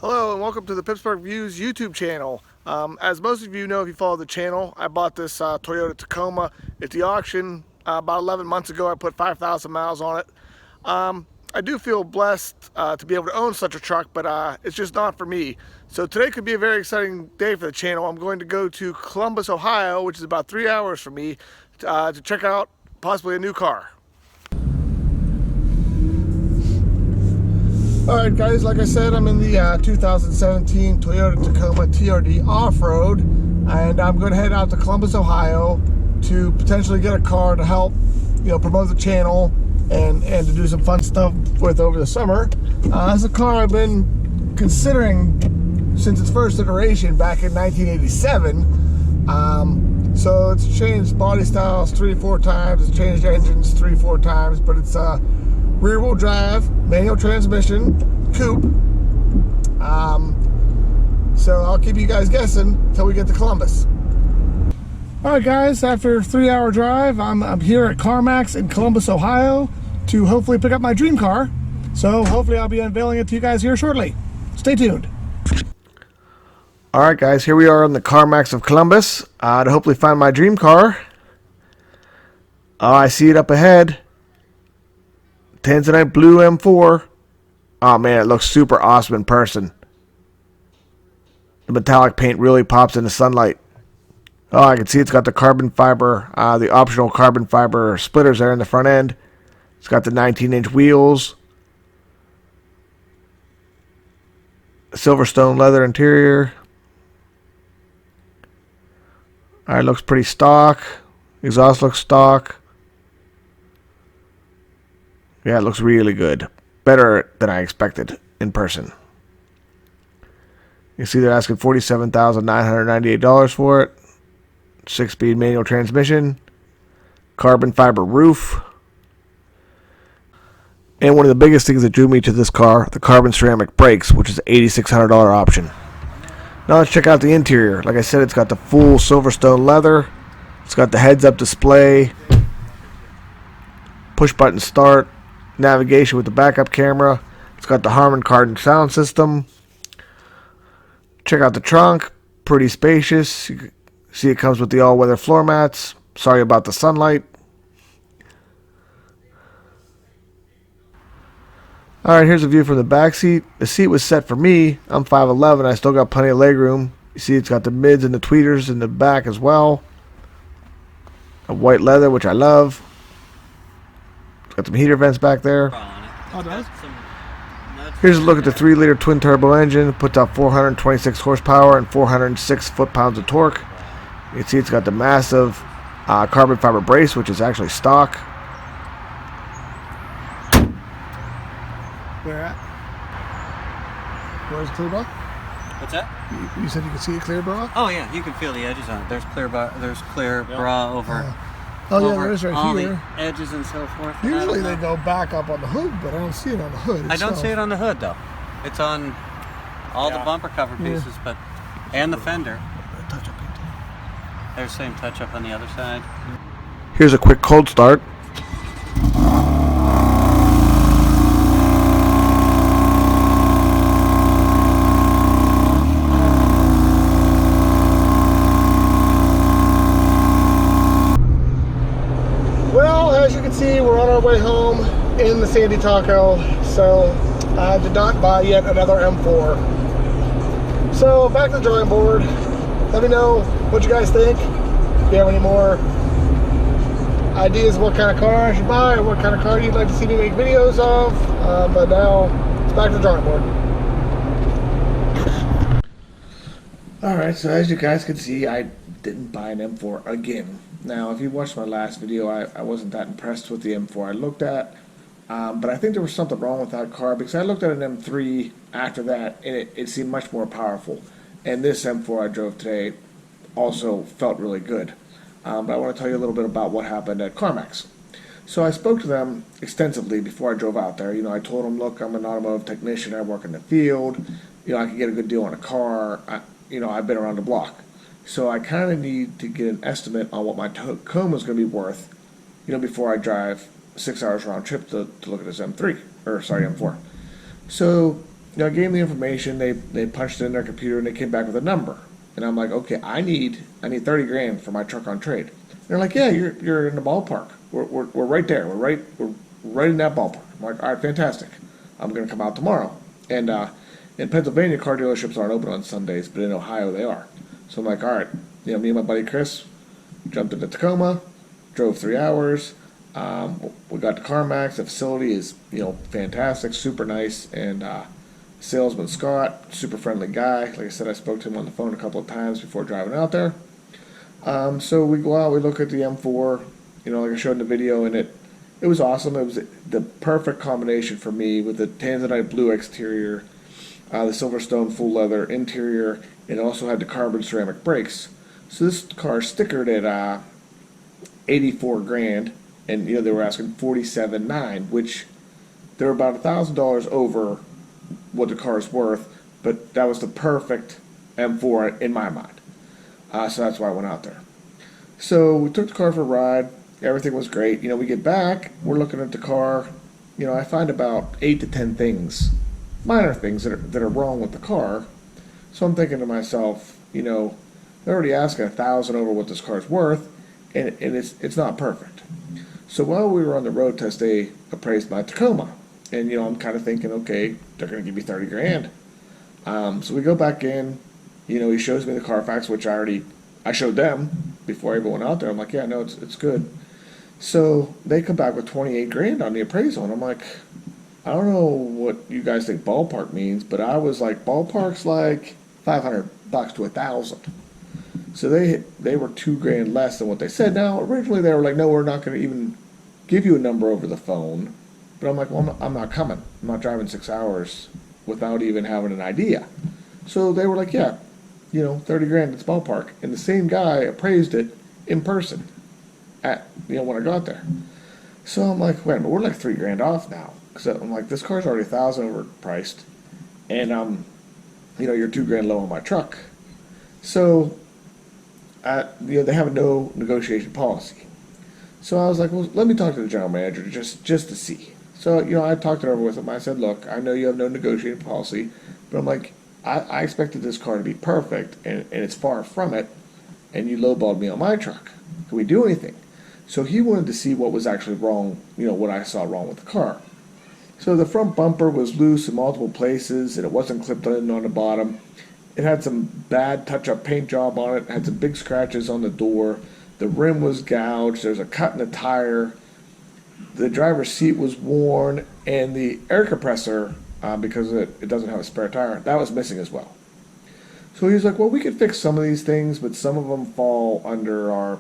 Hello and welcome to the Pittsburgh Views YouTube channel. As most of you know if you follow the channel, I bought this Toyota Tacoma at the auction about 11 months ago. I put 5,000 miles on it. I do feel blessed to be able to own such a truck, but it's just not for me. So today could be a very exciting day for the channel. I'm going to go to Columbus, Ohio, which is about 3 hours from me, to check out possibly a new car. Alright guys, like I said, I'm in the 2017 Toyota Tacoma TRD Off-Road, and I'm going to head out to Columbus, Ohio to potentially get a car to help, promote the channel and to do some fun stuff with over the summer. It's a car I've been considering since its first iteration back in 1987. So it's changed body styles 3 or 4 times, it's changed engines 3 or 4 times, but it's rear-wheel drive, manual transmission, coupe. So I'll keep you guys guessing until we get to Columbus. Alright guys, after a 3-hour drive, I'm here at Carmax in Columbus, Ohio to hopefully pick up my dream car. So hopefully I'll be unveiling it to you guys here shortly. Stay tuned. Alright guys, here we are on the Carmax of Columbus to hopefully find my dream car. Oh, I see it up ahead. Tanzanite blue M4. Oh man, it looks super awesome in person. The metallic paint really pops in the sunlight. Oh, I can see it's got the carbon fiber, the optional carbon fiber splitters there in the front end. It's got the 19-inch wheels. Silverstone leather interior. Alright, looks pretty stock. Exhaust looks stock. Yeah, it looks really good. Better than I expected in person. You see they're asking $47,998 for it. 6-speed manual transmission. Carbon fiber roof. And one of the biggest things that drew me to this car, the carbon ceramic brakes, which is an $8,600 option. Now let's check out the interior. Like I said, it's got the full Silverstone leather. It's got the heads-up display. Push-button start. Navigation with the backup camera. It's got the Harman Kardon sound system. Check out the trunk. Pretty spacious. You can see it comes with the all-weather floor mats. Sorry about the sunlight. Alright, here's a view from the back seat. The seat was set for me. I'm 5'11". I still got plenty of legroom. You see it's got the mids and the tweeters in the back as well. A white leather, which I love. Got some heater vents back there. Here's a look at the 3-liter twin-turbo engine. Puts out 426 horsepower and 406 foot-pounds of torque. You can see it's got the massive carbon fiber brace, which is actually stock. Where at? Where's clear bra? What's that? You said you could see it clear bra? Oh yeah, you can feel the edges on it. There's clear bra over. Oh yeah, there is right all here. The edges and so forth. Usually they go back up on the hood, but I don't see it on the hood itself. I don't see it on the hood though. It's on all the bumper cover pieces, and the fender. There's the same touch up on the other side. Here's a quick cold start. Well, as you can see, we're on our way home in the Sandy Taco, so I did not buy yet another M4. So back to the drawing board. Let me know what you guys think. If you have any more ideas of what kind of car I should buy or what kind of car you'd like to see me make videos of. But now, it's back to the drawing board. Alright, so as you guys can see, I didn't buy an M4 again. Now, if you watched my last video, I wasn't that impressed with the M4 I looked at. But I think there was something wrong with that car because I looked at an M3 after that and it seemed much more powerful. And this M4 I drove today also felt really good. But I want to tell you a little bit about what happened at Carmax. So I spoke to them extensively before I drove out there. I told them, look, I'm an automotive technician. I work in the field. I can get a good deal on a car. I've been around the block. So I kind of need to get an estimate on what my Tacoma is going to be worth, before I drive 6 hours round trip to look at this M4. So I gave them the information. They punched it in their computer and they came back with a number. And I'm like, okay, I need 30 grand for my truck on trade. And they're like, yeah, you're in the ballpark. We're right there. We're right in that ballpark. I'm like, all right, fantastic. I'm gonna come out tomorrow. And in Pennsylvania, car dealerships aren't open on Sundays, but in Ohio they are. So I'm like, all right, me and my buddy Chris jumped into Tacoma, drove 3 hours. We got to Carmax. The facility is, fantastic, super nice, and salesman Scott, super friendly guy. Like I said, I spoke to him on the phone a couple of times before driving out there. So we go out, we look at the M4, like I showed in the video, and it was awesome. It was the perfect combination for me with the tanzanite blue exterior, the Silverstone full leather interior, and it also had the carbon ceramic brakes. So this car stickered at 84 grand, and they were asking 47.9, which they're about $1,000 over what the car is worth, but that was the perfect M4 in my mind. So that's why I went out there. So we took the car for a ride. Everything was great. We get back, we're looking at the car. I find about 8 to 10 things, minor things that are wrong with the car. So I'm thinking to myself, they're already asking $1,000 over what this car is worth, and it's not perfect. So while we were on the road test, they appraised my Tacoma, and I'm kind of thinking, okay, they're going to give me 30 grand. So we go back in. He shows me the Carfax, which I showed them before I even went out there. I'm like, yeah, no, it's good. So they come back with 28 grand on the appraisal, and I'm like, I don't know what you guys think ballpark means, but I was like, ballpark's like $500 to $1,000. So they were 2 grand less than what they said. Now originally they were like, no, we're not going to even give you a number over the phone. But I'm like, well, I'm not coming. I'm not driving 6 hours without even having an idea. So they were like, yeah, 30 grand, it's ballpark. And the same guy appraised it in person when I got there. So I'm like, wait a minute, we're like 3 grand off now. Because I'm like, this car's already $1,000 overpriced. And, you're 2 grand low on my truck. So, they have a no negotiation policy. So I was like, well, let me talk to the general manager just to see. So, I talked it over with him. I said, look, I know you have no negotiating policy, but I'm like, I expected this car to be perfect, and it's far from it, and you lowballed me on my truck. Can we do anything? So he wanted to see what was actually wrong, what I saw wrong with the car. So the front bumper was loose in multiple places, and it wasn't clipped in on the bottom. It had some bad touch-up paint job on it. It had some big scratches on the door. The rim was gouged. There's a cut in the tire. The driver's seat was worn, and the air compressor, because it doesn't have a spare tire, that was missing as well. So he's like, well, we could fix some of these things, but some of them fall under our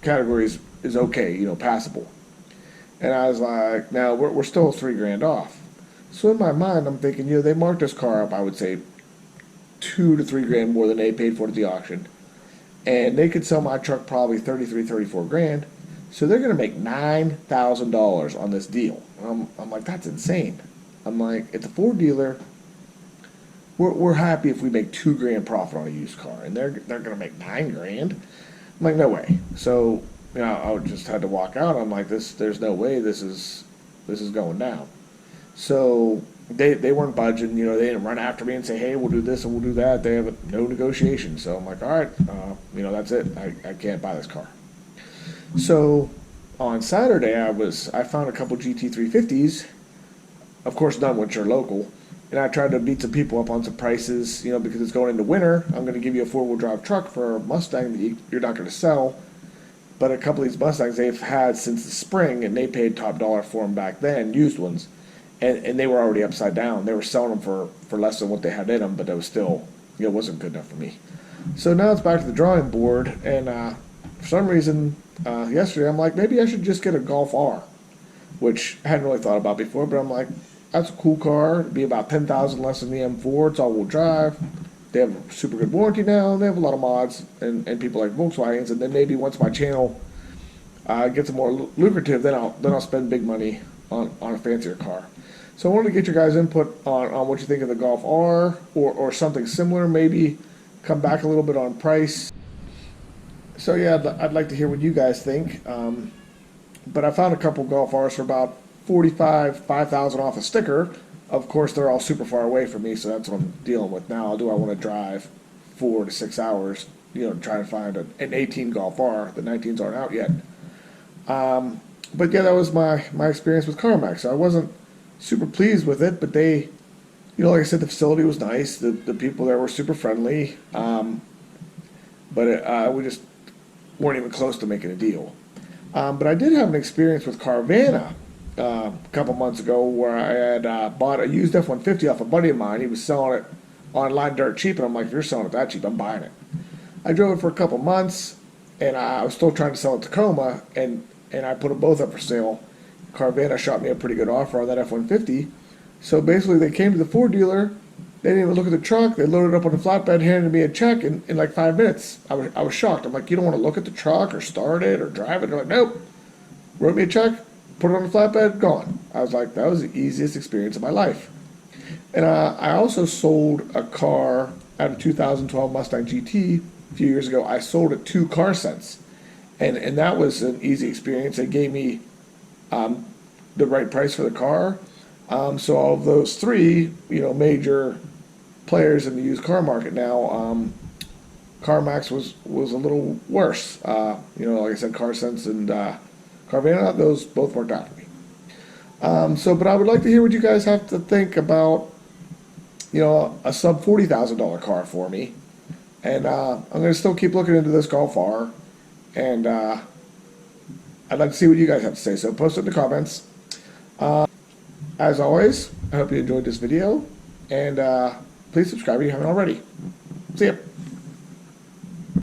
categories is okay, passable. And I was like, now we're still 3 grand off. So in my mind, I'm thinking, they marked this car up, I would say 2 to 3 grand more than they paid for it at the auction, and they could sell my truck probably 33, 34 grand. So they're going to make $9,000 on this deal. I'm like, that's insane. I'm like, it's a Ford dealer. We're happy if we make 2 grand profit on a used car, and they're going to make 9 grand. I'm like, no way. So I just had to walk out. I'm like, there's no way this is going down. So they weren't budging. They didn't run after me and say, hey, we'll do this and we'll do that. They have no negotiation. So I'm like, all right, that's it. I can't buy this car. So on Saturday, I found a couple GT350s. Of course, none which are local. And I tried to beat some people up on some prices, because it's going into winter. I'm going to give you a 4-wheel drive truck for a Mustang that you're not going to sell. But a couple of these Mustangs they've had since the spring, and they paid top dollar for them back then, used ones. And they were already upside down. They were selling them for less than what they had in them, but it was still, wasn't good enough for me. So now it's back to the drawing board, and for some reason, yesterday I'm like, maybe I should just get a Golf R, which I hadn't really thought about before, but I'm like, that's a cool car. It'd be about $10,000 less than the M4. It's all-wheel drive. They have a super good warranty now. They have a lot of mods, and people like Volkswagens. And then maybe once my channel gets more lucrative, then I'll spend big money on a fancier car. So I wanted to get your guys' input on what you think of the Golf R or something similar. Maybe come back a little bit on price. So yeah, I'd like to hear what you guys think. But I found a couple Golf Rs for about $5,000 off a sticker of course, they're all super far away from me, so that's what I'm dealing with now. Do I want to drive 4 to 6 hours, to try to find an 18 Golf R? The 19s aren't out yet. But yeah, that was my experience with Carmax. So I wasn't super pleased with it, but they, like I said, the facility was nice. The people there were super friendly. But we just weren't even close to making a deal. But I did have an experience with Carvana a couple months ago where I had bought a used F-150 off a buddy of mine. He was selling it online dirt cheap, and I'm like, if you're selling it that cheap, I'm buying it. I drove it for a couple months, and I was still trying to sell it to Tacoma, and I put them both up for sale. Carvana shot me a pretty good offer on that F-150. So basically, they came to the Ford dealer. They didn't even look at the truck. They loaded up on the flatbed, handed me a check in like 5 minutes. I was shocked. I'm like, you don't want to look at the truck or start it or drive it? They're like, nope. Wrote me a check, put it on the flatbed, gone. I was like, that was the easiest experience of my life. And I also sold a car out of 2012 Mustang GT a few years ago. I sold it to CarSense. And that was an easy experience. They gave me the right price for the car. So all of those three, major players in the used car market now, Carmax was a little worse. Like I said, CarSense and Carvana, those both worked out for me. But I would like to hear what you guys have to think about, a sub $40,000 car for me. And I'm going to still keep looking into this Golf R. And I'd like to see what you guys have to say. So post it in the comments. As always, I hope you enjoyed this video. And please subscribe if you haven't already. See ya.